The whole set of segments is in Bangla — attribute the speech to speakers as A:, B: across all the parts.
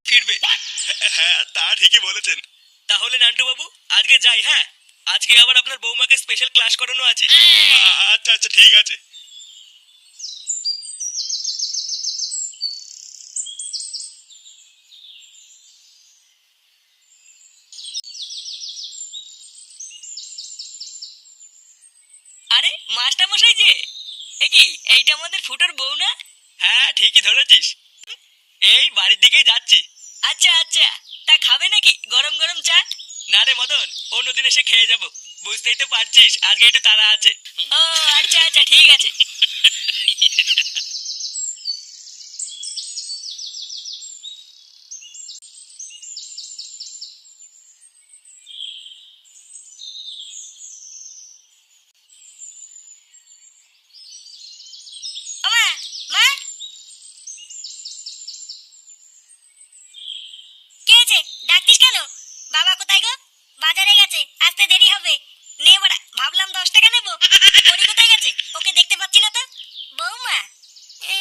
A: ফিরবে। হ্যাঁ, তা ঠিকই বলেছেন। তাহলে নান্টু বাবু আজকে যাই। হ্যাঁ, আজকে আবার আপনার বৌমাকে স্পেশাল ক্লাস করানো আছে। আচ্ছা আচ্ছা, ঠিক আছে। আরে মাস্টার মশাই যে, এ কি এইটা আমাদের ফুটোর বউ না? হ্যাঁ, ঠিকই ধরেছিস। এই বাড়ির দিকেই যাচ্ছি। আচ্ছা আচ্ছা, তা খাবে নাকি গরম গরম চা? না রে মদন, অন্যদিন এসে খেয়ে যাব। বুঝতেই তো পারছিস আজকে একটু তাড়া আছে। ও আচ্ছা আচ্ছা, ঠিক আছে। ওমা, মা, কে আছে? ডাকতিস কেন? বাবা কোথায় গো? বাজারে গেছে, আসতে দেরি হবে। নে বড়া, ভাবলাম 10 টাকা নেবো। পরি কোথায় গেছে? ওকে দেখতে পাচ্ছি না তো। বৌমা, এ,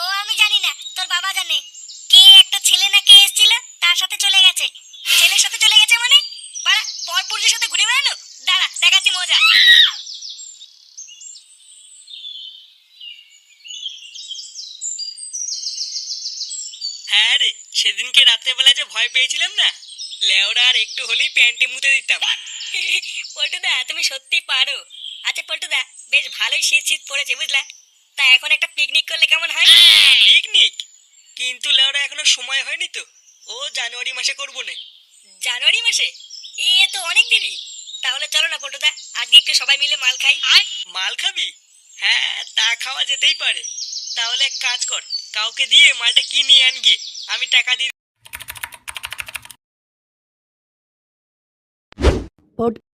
A: ও আমি জানি না, তোর বাবা জানে। কে একটা ছেলে না কে এসেছিল, তার সাথে চলে গেছে। ছেলের সাথে চলে গেছে মানে? বাড়া, পরপুরুষের সাথে ঘুরে বেড়ানো? দাঁড়া, দেখাচ্ছি মজা। হ্যাঁ রে, সেদিনকে রাত্রেবেলা যে ভয় পেয়েছিলাম না, লেওরা আর একটু হলেই প্যান্টে মুতে দিতাম। পল্টুদা তুমি সত্যি পারো। আচ্ছা পল্টুদা, বেশ ভালোই শীত শীত পড়েছে বুঝলা। তা এখন একটা পিকনিক করলে কেমন হয়? পিকনিক? কিন্তু লেওরা এখনো সময় হয়নি তো। ও জানুয়ারি মাসে করবো না। জানুয়ারি মাসে? এ তো অনেক দেরি। তাহলে চলো না পল্টুদা, আজকে একটু সবাই মিলে মাল খাই। মাল খাবি? হ্যাঁ, তা খাওয়া যেতেই পারে। তাহলে এক কাজ কর, কাউকে দিয়ে মালটা কিনে আন গিয়ে, আমি টাকা দিয়ে।